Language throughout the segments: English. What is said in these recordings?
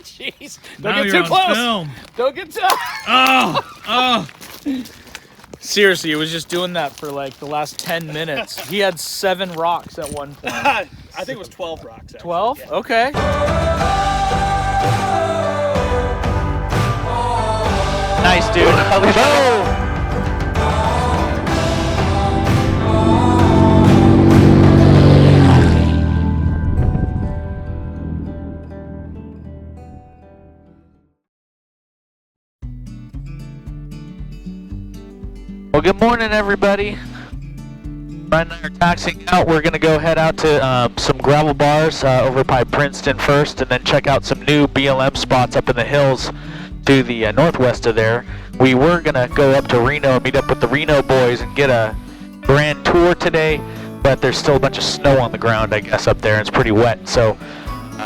Jeez. Now Don't get you're too on close. film. Don't get too... Oh. Seriously, he was just doing that for like the last 10 minutes. He had 7 rocks at one point. I think it was 12 rocks. Actually. 12? Yeah. Okay. Nice, dude. Oh! Well, good morning, everybody. Brian and I are taxiing out. We're going to go head out to some gravel bars over by Princeton first, and then check out some new BLM spots up in the hills to the northwest of there. We were going to go up to Reno and meet up with the Reno boys and get a grand tour today, but there's still a bunch of snow on the ground, I guess, up there, and it's pretty wet. So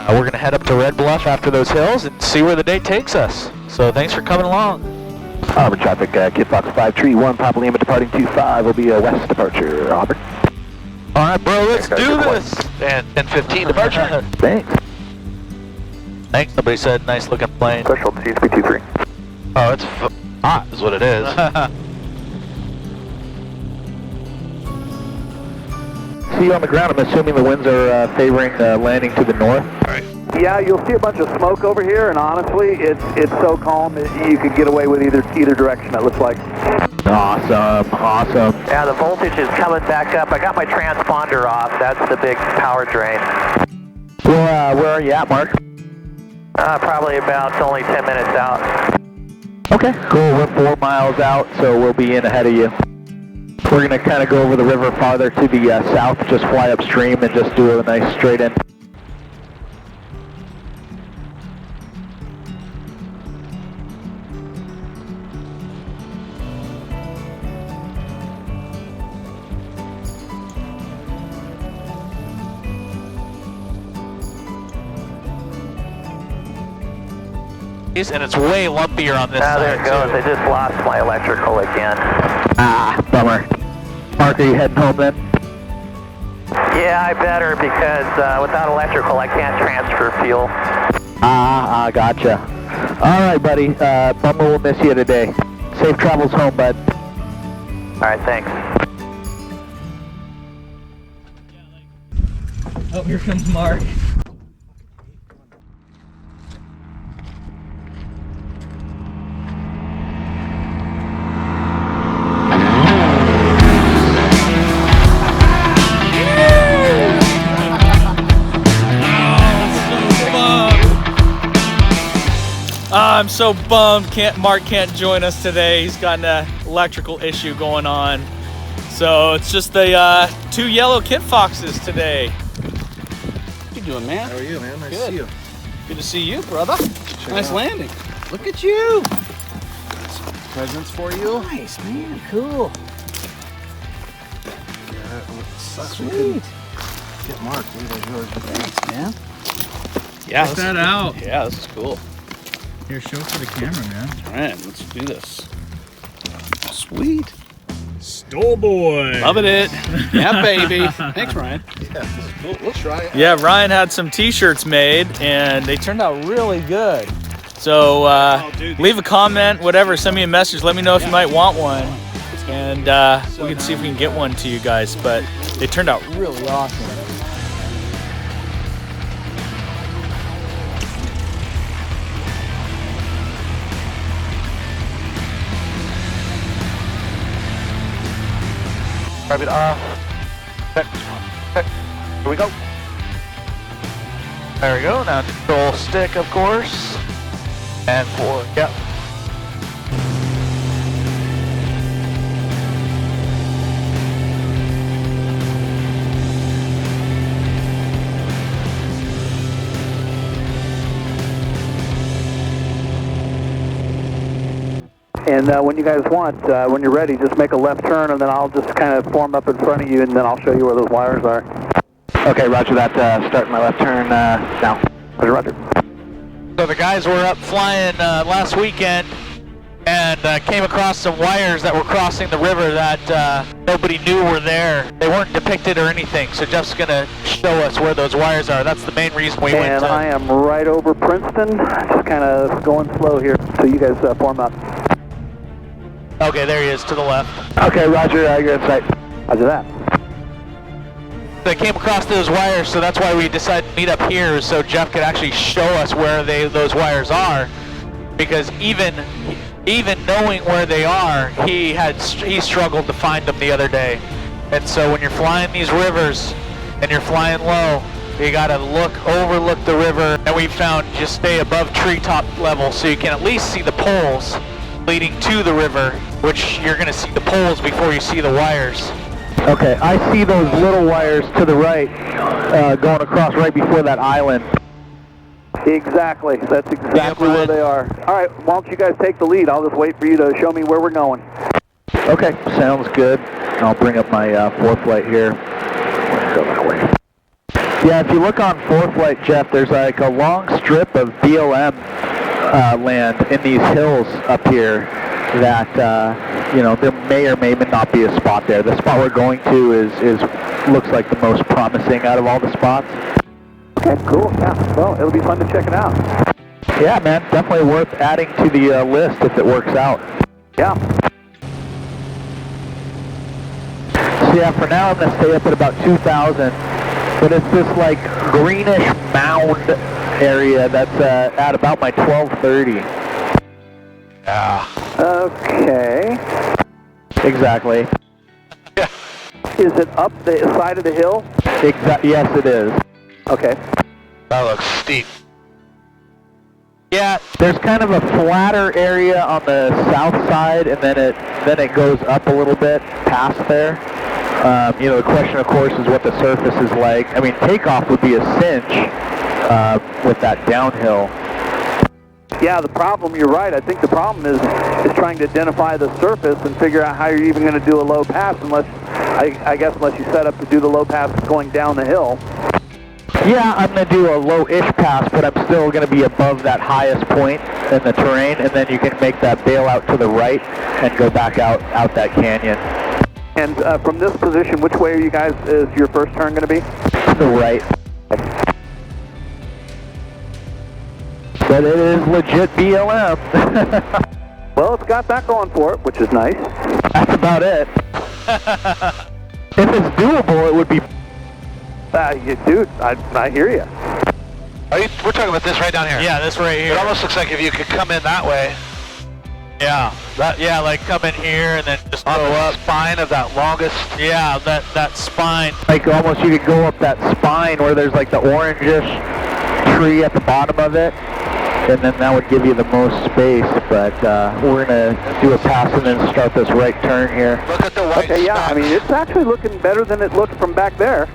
we're going to head up to Red Bluff after those hills and see where the day takes us. So thanks for coming along. Auburn traffic, Kit Fox 531, Papa Lima departing 25 will be a west departure, Auburn. All right, bro, let's do this. And 15 departure. Thanks. Thanks. Somebody said nice looking plane. Threshold CSP23. Oh, it's hot is what it is. See you on the ground. I'm assuming the winds are favoring landing to the north. All right. Yeah, you'll see a bunch of smoke over here, and honestly, it's so calm that you could get away with either direction, it looks like. Awesome, awesome. Yeah, the voltage is coming back up. I got my transponder off. That's the big power drain. Well, where are you at, Mark? Probably about only 10 minutes out. Okay, cool. We're 4 miles out, so we'll be in ahead of you. We're going to kind of go over the river farther to the south, just fly upstream and just do a nice straight in. And it's way lumpier on this side. There it goes. Too. I just lost my electrical again. Ah, bummer. Mark, are you heading home then? Yeah, I better, because without electrical I can't transfer fuel. Gotcha. All right, buddy. Bummer we'll miss you today. Safe travels home, bud. All right, thanks. Oh, here comes Mark. I'm so bummed Mark can't join us today. He's got an electrical issue going on. So it's just the 2 yellow Kit Foxes today. What you doing, man? How are you, man? Nice Good. to see you. Good to see you, brother. Nice out. landing. Look at you. Presents for you. Nice, man. Cool. Yeah, it sucks we couldn't get Mark. Thanks, man. Yeah. Check that out. Yeah, this is cool. Here, show it to the camera, man. All right, let's do this. Sweet. Stowboy. Loving it. Yeah, baby. Thanks, Ryan. Yeah, this is cool. We'll try it. Yeah, Ryan had some t-shirts made and they turned out really good. So leave a comment, whatever, send me a message, let me know if you might want one. And we can see if we can get one to you guys, but they turned out really awesome. Private check. Here we go. There we go. Now control stick, of course. And 4. Yep. And when you guys want, when you're ready, just make a left turn, and then I'll just kind of form up in front of you, and then I'll show you where those wires are. Okay, roger that. Starting my left turn now. Roger, roger. So the guys were up flying last weekend, and came across some wires that were crossing the river that nobody knew were there. They weren't depicted or anything, so Jeff's gonna show us where those wires are. That's the main reason we went to. And I am right over Princeton, just kind of going slow here, so you guys form up. Okay, there he is to the left. Okay, roger, you're in sight. Roger that. They came across those wires, so that's why we decided to meet up here, so Jeff could actually show us where those wires are. Because even knowing where they are, he struggled to find them the other day. And so when you're flying these rivers and you're flying low, you gotta overlook the river. And we found just stay above treetop level so you can at least see the poles leading to the river, which you're gonna see the poles before you see the wires. Okay, I see those little wires to the right going across right before that island. Exactly. That's exactly where they are. All right, why don't you guys take the lead? I'll just wait for you to show me where we're going. Okay, sounds good. I'll bring up my 4-flight here. Go that way. Yeah, if you look on 4-flight, Jeff, there's like a long strip of BLM land in these hills up here that, you know, there may or may not be a spot there. The spot we're going to looks like the most promising out of all the spots. Okay, cool. Yeah, well, it'll be fun to check it out. Yeah, man, definitely worth adding to the list if it works out. Yeah. So yeah, for now I'm going to stay up at about 2,000, but it's this like greenish mound area that's at about my 1230. Yeah. Okay. Exactly. Yeah. Is it up the side of the hill? Yes, it is. Okay. That looks steep. Yeah. There's kind of a flatter area on the south side, and then it goes up a little bit past there. You know, the question, of course, is what the surface is like. I mean, takeoff would be a cinch with that downhill. Yeah, the problem, you're right. I think the problem is trying to identify the surface and figure out how you're even going to do a low pass unless, I guess, unless you set up to do the low pass going down the hill. Yeah, I'm going to do a low-ish pass, but I'm still going to be above that highest point in the terrain, and then you can make that bail out to the right and go back out that canyon. And from this position, which way are you guys, is your first turn going to be? To the right. But it is legit BLM. Well, it's got that going for it, which is nice. That's about it. If it's doable, it would be... Dude, I hear you. We're talking about this right down here. Yeah, this right here. It almost looks like if you could come in that way. Yeah, like come in here and then just on the spine of that longest. Yeah, that spine. Like almost you could go up that spine where there's like the orangish tree at the bottom of it, and then that would give you the most space. But we're gonna do a pass and then start this right turn here. Look at the white. Okay, yeah, I mean it's actually looking better than it looked from back there.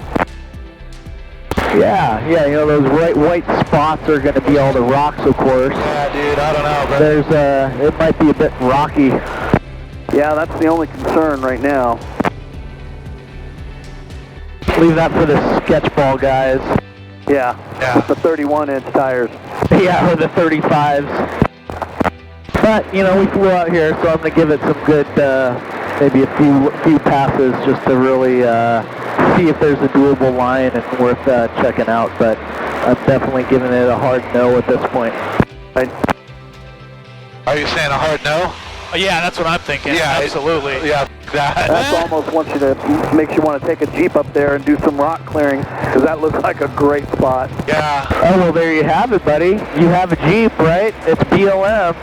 Yeah, you know, those white spots are going to be all the rocks, of course. Yeah, dude, I don't know, but... There's, it might be a bit rocky. Yeah, that's the only concern right now. Leave that for the sketchball guys. Yeah. With the 31-inch tires. Yeah, or the 35s. But, you know, we flew out here, so I'm going to give it some good, maybe a few passes just to really, see if there's a doable line and worth checking out, but I'm definitely giving it a hard no at this point. Right. Are you saying a hard no? Yeah, that's what I'm thinking. Yeah, absolutely. That's almost makes you want to take a Jeep up there and do some rock clearing, because that looks like a great spot. Yeah. Oh, well, there you have it, buddy. You have a Jeep, right? It's BLM.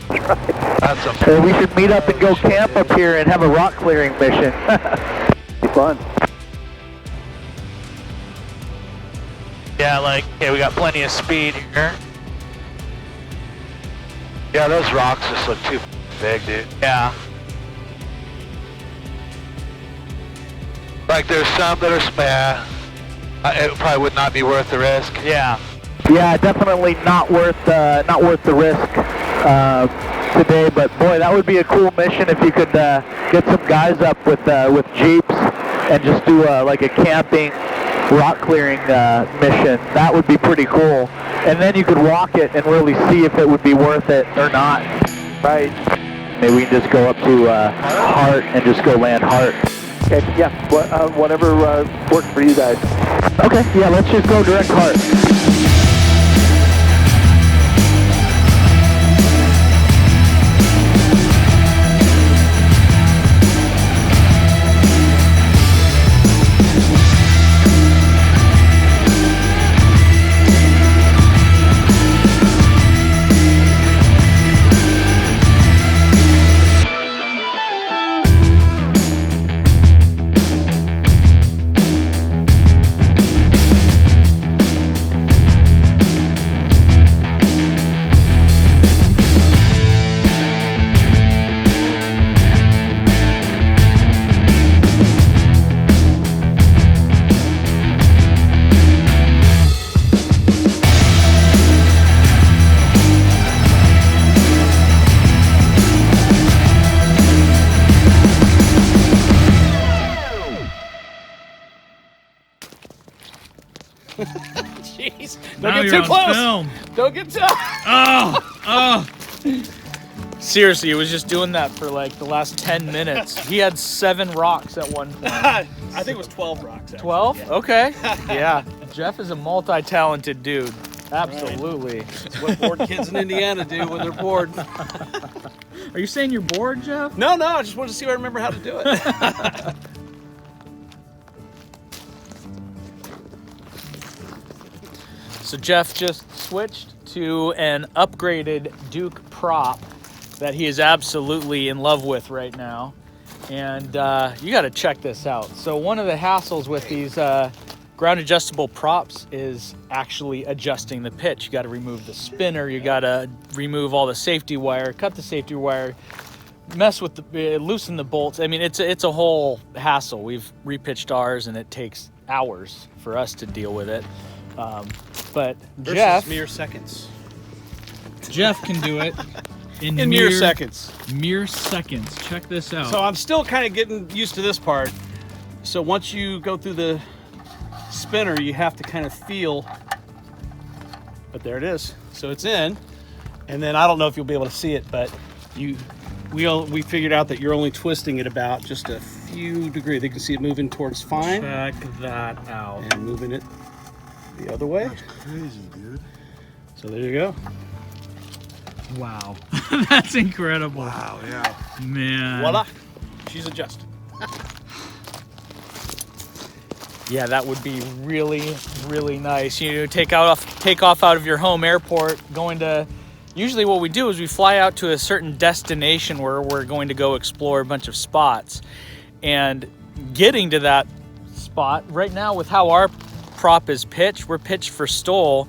That's right. That's So we should meet up and go camp up here and have a rock clearing mission. Be fun. Yeah, like, okay, we got plenty of speed here. Yeah, those rocks just look too big, dude. Yeah. Like, there's some that are, it probably would not be worth the risk. Yeah. Yeah, definitely not worth the risk today. But boy, that would be a cool mission if you could get some guys up with Jeeps and just do like a camping rock clearing mission. That would be pretty cool. And then you could walk it and really see if it would be worth it or not. Right. Maybe we can just go up to Hart and just go land Hart. Okay, yeah, whatever works for you guys. Okay, yeah, let's just go direct Hart. Jeez, Now don't get you're too on close. film. Don't get too. Oh. Seriously, he was just doing that for like the last 10 minutes. He had 7 rocks at one point. I think it was 12 rocks. Actually. 12? Yeah. Okay. Yeah. Jeff is a multi-talented dude. Absolutely. That's what bored kids in Indiana do when they're bored. Are you saying you're bored, Jeff? No, I just wanted to see if I remember how to do it. So Jeff just switched to an upgraded DUC prop that he is absolutely in love with right now. And you got to check this out. So one of the hassles with these ground adjustable props is actually adjusting the pitch. You got to remove the spinner, you got to remove all the safety wire, cut the safety wire, mess with the loosen the bolts. I mean, it's a whole hassle. We've repitched ours and it takes hours for us to deal with it. But Versus mere seconds. Jeff can do it In mere seconds. Mere seconds. Check this out. So I'm still kind of getting used to this part. So once you go through the spinner, you have to kind of feel. But there it is. So it's in, and then I don't know if you'll be able to see it, but we figured out that you're only twisting it about just a few degrees. You can see it moving towards fine. Check that out. And moving it the other way. That's crazy, dude. So there you go. Wow. That's incredible. Wow, yeah. Man. Voila. She's adjusted. Yeah, that would be really, really nice. You take off out of your home airport, going to. Usually, what we do is we fly out to a certain destination where we're going to go explore a bunch of spots, and getting to that spot right now with how our prop is pitched, we're pitched for stall.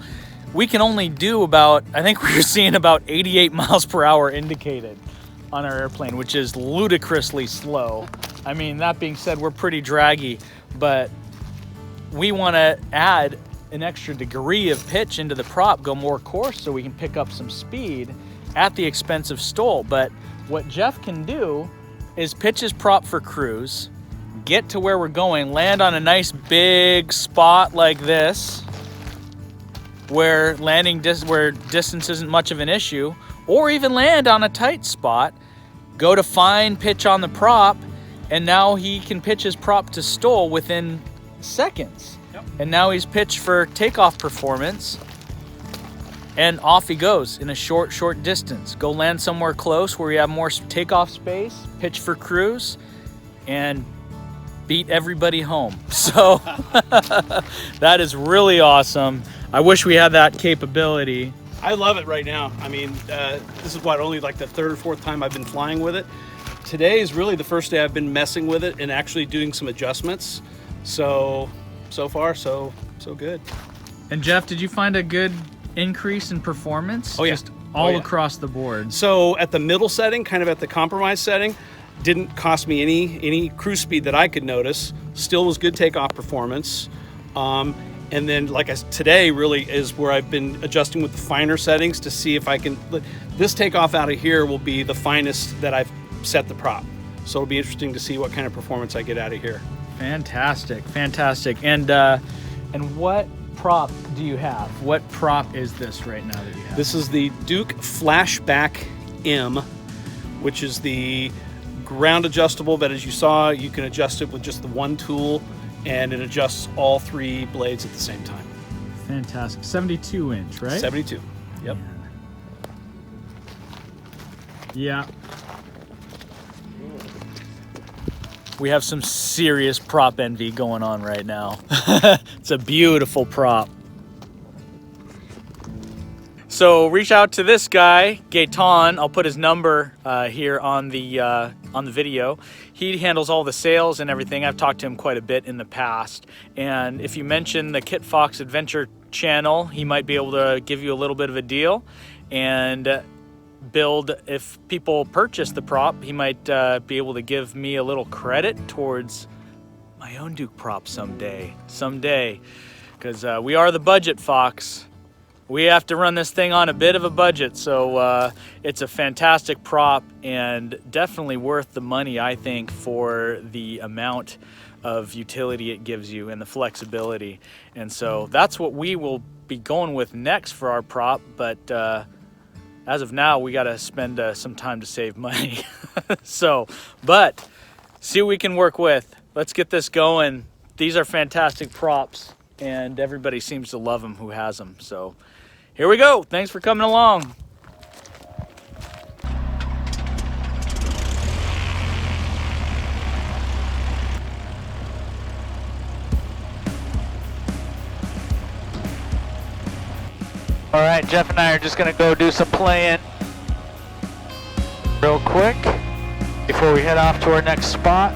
We can only do about, I think we're seeing about 88 miles per hour indicated on our airplane, which is ludicrously slow. I mean, that being said, we're pretty draggy, but we want to add an extra degree of pitch into the prop, go more coarse so we can pick up some speed at the expense of stall. But what Jeff can do is pitch his prop for cruise, get to where we're going, land on a nice big spot like this, where where distance isn't much of an issue, or even land on a tight spot, go to fine pitch on the prop, and now he can pitch his prop to stall within seconds. Yep. And now he's pitched for takeoff performance, and off he goes in a short distance. Go land somewhere close where you have more takeoff space, pitch for cruise, and beat everybody home. So that is really awesome. I wish we had that capability. I love it right now. I mean, this is only like the 3rd or 4th time I've been flying with it. Today is really the first day I've been messing with it and actually doing some adjustments. So far, so good. And Jeff, did you find a good increase in performance? Oh, yeah. Just all yeah. across the board. So at the middle setting, kind of at the compromise setting, didn't cost me any cruise speed that I could notice. Still was good takeoff performance. And then today really is where I've been adjusting with the finer settings to see if I can, this takeoff out of here will be the finest that I've set the prop. So it'll be interesting to see what kind of performance I get out of here. Fantastic. And what prop do you have? What prop is this right now that you have? This is the DUC Flashback M. which is the ground adjustable, but as you saw, you can adjust it with just the one tool, and it adjusts all 3 blades at the same time. Fantastic. 72 inch, right? 72. Yep. Yeah. We have some serious prop envy going on right now. It's a beautiful prop. So reach out to this guy, Gaetan. I'll put his number here on the video. He handles all the sales and everything. I've talked to him quite a bit in the past. And if you mention the Kit Fox Adventure channel, he might be able to give you a little bit of a deal. And build, if people purchase the prop, he might be able to give me a little credit towards my own DUC prop someday. Because we are the budget Fox. We have to run this thing on a bit of a budget, so it's a fantastic prop and definitely worth the money, I think, for the amount of utility it gives you and the flexibility. And so that's what we will be going with next for our prop, but as of now, we got to spend some time to save money. But see what we can work with. Let's get this going. These are fantastic props, and everybody seems to love them who has them. So here we go. Thanks for coming along. All right, Jeff and I are just gonna go do some playing real quick before we head off to our next spot.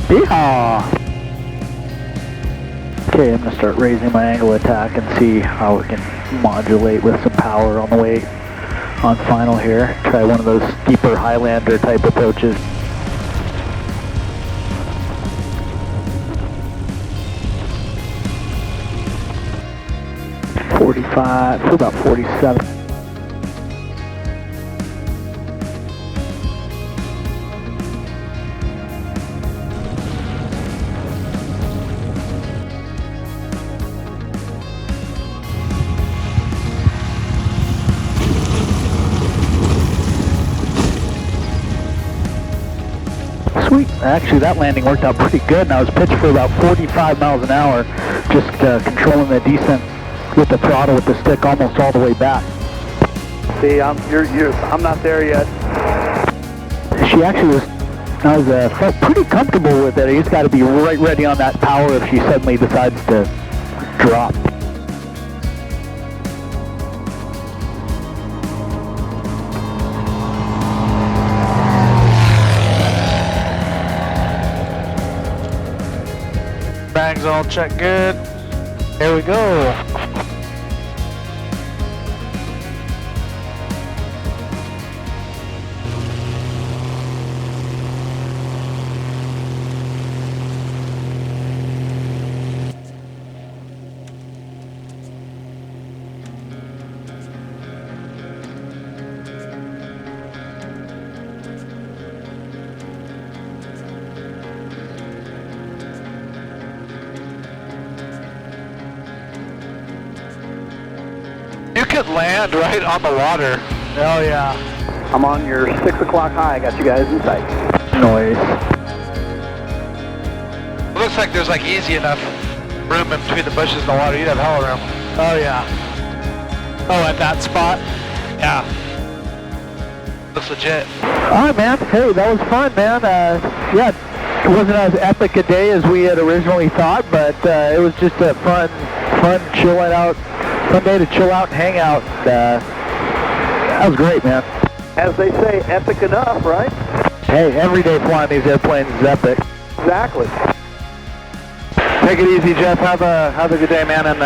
Yeehaw! Okay, I'm gonna start raising my angle of attack and see how we can modulate with some power on the way on final here. Try one of those steeper Highlander type approaches. .45 to about 47. Sweet. Actually, that landing worked out pretty good, and I was pitched for about 45 miles an hour, just controlling the descent with the throttle with the stick almost all the way back. See, I'm not there yet. She actually felt pretty comfortable with it. He's got to be right ready on that power if she suddenly decides to drop. Bags all check good. Here we go. You could land right on the water. Oh yeah. I'm on your 6 o'clock high. I got you guys in sight. Noise. It looks like there's like easy enough room in between the bushes and the water. You'd have hell of room. Oh yeah. Oh, at that spot? Yeah. Looks legit. All right, man. Hey, that was fun, man. Yeah, it wasn't as epic a day as we had originally thought, but it was just a fun day to chill out and hang out. That was great, man. As they say, epic enough, right? Hey, every day flying these airplanes is epic. Exactly. Take it easy, Jeff. Have a good day, man, and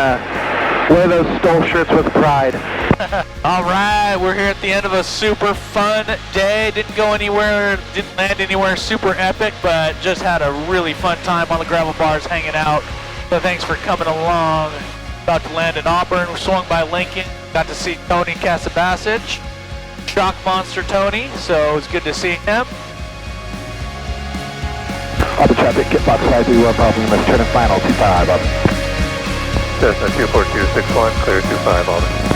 wear those Stoll shirts with pride. All right, we're here at the end of a super fun day. Didn't go anywhere, didn't land anywhere super epic, but just had a really fun time on the gravel bars hanging out. So thanks for coming along. About to land in Auburn, we swung by Lincoln, got to see Tony Casabasage, Shock Monster Tony, so it was good to see him. All the traffic, get box 531, Papa Lima, turn in final, 25, over. Cessna 24261, clear 25, over.